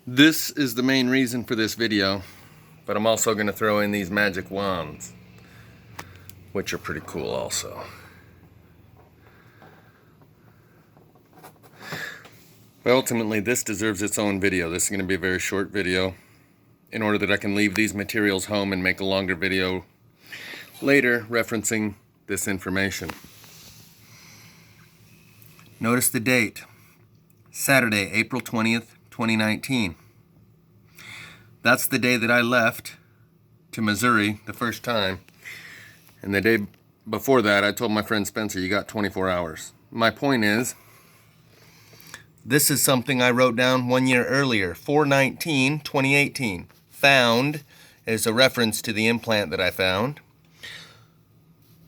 This is the main reason for this video, but I'm also going to throw in these magic wands, which are pretty cool also. But ultimately, this deserves its own video. This is going to be a very short video in order that I can leave these materials home and make a longer video later referencing this information. Notice the date, Saturday, April 20th, 2019. That's the day that I left to Missouri the first time. And the day before that, I told my friend Spencer, you got 24 hours. My point is, this is something I wrote down 1 year earlier, 4/19/2018. Found is a reference to the implant that I found.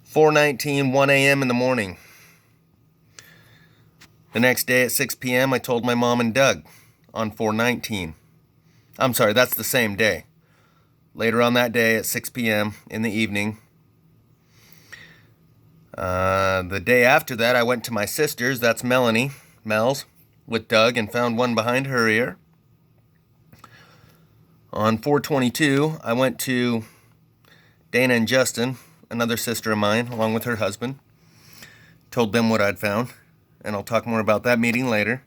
4/19, 1 a.m. in the morning. The next day at 6 p.m., I told my mom and Doug on 4/19. I'm sorry, that's the same day. Later on that day at 6 p.m. in the evening. The day after that, I went to my sister's, that's Mel's, with Doug, and found one behind her ear. On 4/22, I went to Dana and Justin, another sister of mine, along with her husband. Told them what I'd found, and I'll talk more about that meeting later.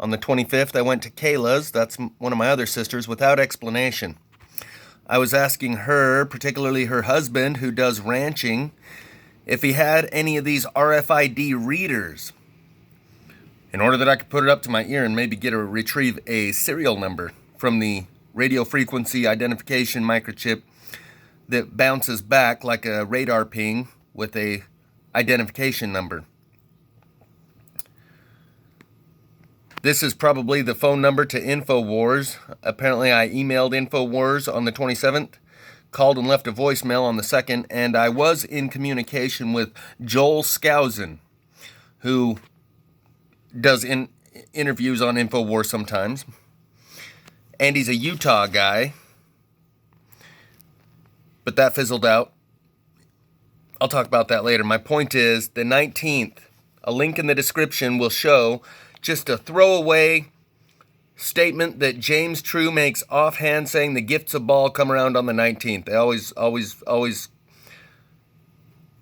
On the 25th, I went to Kayla's, that's one of my other sisters, without explanation. I was asking her, particularly her husband, who does ranching, if he had any of these RFID readers, in order that I could put it up to my ear and maybe retrieve a serial number from the radio frequency identification microchip that bounces back like a radar ping with a identification number. This is probably the phone number to InfoWars. Apparently I emailed InfoWars on the 27th, called and left a voicemail on the 2nd, and I was in communication with Joel Skousen, who does interviews on InfoWars sometimes. And he's a Utah guy. But that fizzled out. I'll talk about that later. My point is, the 19th, a link in the description will show just a throwaway statement that James True makes offhand, saying the gifts of Baal come around on the 19th. They always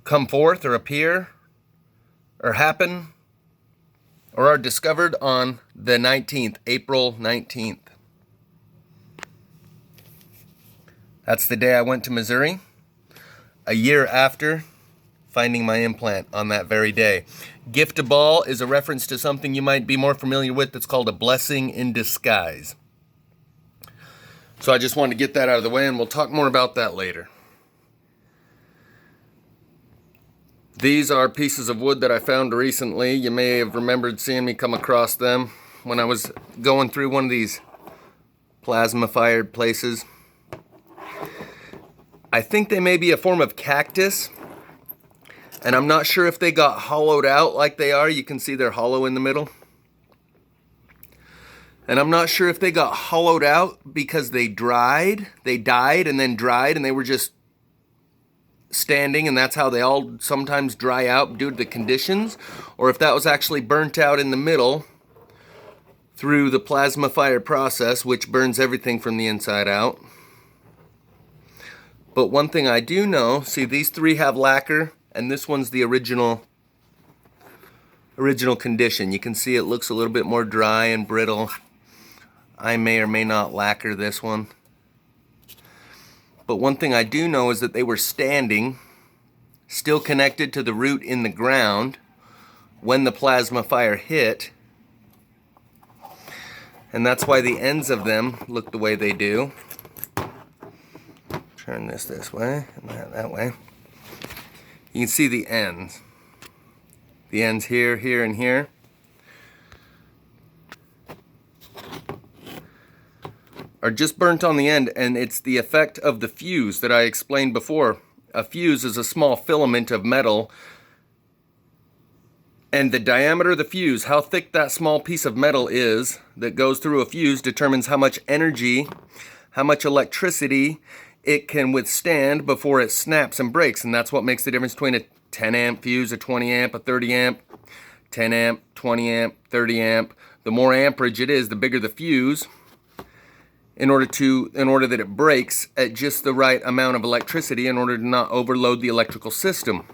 come forth or appear or happen or are discovered on the 19th, April 19th. That's the day I went to Missouri, a year after finding my implant on that very day. Gift of Baal is a reference to something you might be more familiar with that's called a blessing in disguise. So I just wanted to get that out of the way, and we'll talk more about that later. These are pieces of wood that I found recently. You may have remembered seeing me come across them when I was going through one of these plasma-fired places. I think they may be a form of cactus, and I'm not sure if they got hollowed out like they are. You can see they're hollow in the middle. And I'm not sure if they got hollowed out because they died and then dried, and they were just standing, and that's how they all sometimes dry out due to the conditions, or if that was actually burnt out in the middle through the plasma fire process, which burns everything from the inside out. But one thing I do know, see, these three have lacquer, and this one's the original condition. You can see it looks a little bit more dry and brittle. I may or may not lacquer this one. But one thing I do know is that they were standing, still connected to the root in the ground when the plasma fire hit. And that's why the ends of them look the way they do. Turn this way and that way. You can see the ends. The ends here, here, and here. Are just burnt on the end, and it's the effect of the fuse that I explained before. A fuse is a small filament of metal, and the diameter of the fuse, how thick that small piece of metal is that goes through a fuse, determines how much energy, how much electricity it can withstand before it snaps and breaks. And that's what makes the difference between a 10 amp fuse, a 20 amp, a 30 amp, 10 amp, 20 amp, 30 amp. The more amperage it is, the bigger the fuse. in order that it breaks at just the right amount of electricity in order to not overload the electrical system.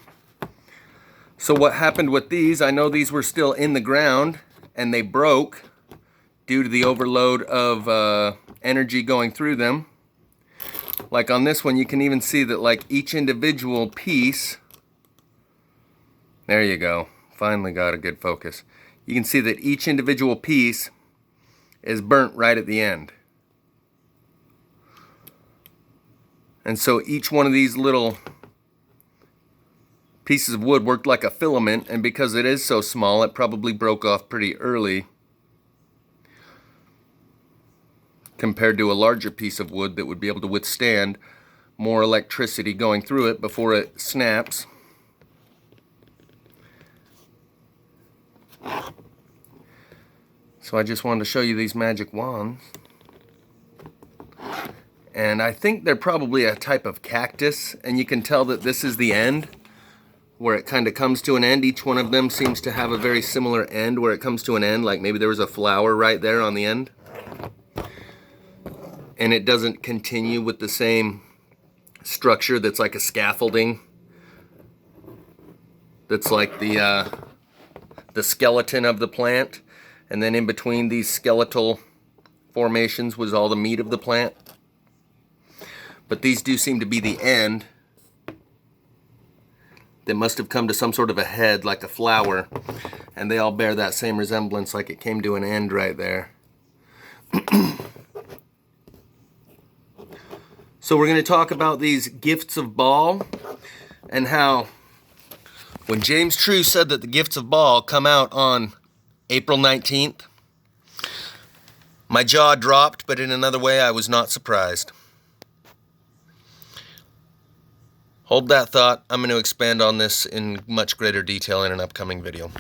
So what happened with these, I know these were still in the ground and they broke due to the overload of energy going through them. Like on this one, you can even see that like each individual piece, there you go, finally got a good focus. You can see that each individual piece is burnt right at the end. And so each one of these little pieces of wood worked like a filament, and because it is so small, it probably broke off pretty early compared to a larger piece of wood that would be able to withstand more electricity going through it before it snaps. So I just wanted to show you these magic wands. And I think they're probably a type of cactus, and you can tell that this is the end where it kind of comes to an end. Each one of them seems to have a very similar end where it comes to an end, like maybe there was a flower right there on the end. And it doesn't continue with the same structure that's like a scaffolding. That's like the skeleton of the plant. And then in between these skeletal formations was all the meat of the plant. But these do seem to be the end. They must have come to some sort of a head like a flower. And they all bear that same resemblance, like it came to an end right there. So we're going to talk about these gifts of Baal and how when James True said that the gifts of Baal come out on April 19th, my jaw dropped, but in another way I was not surprised. Hold that thought. I'm going to expand on this in much greater detail in an upcoming video.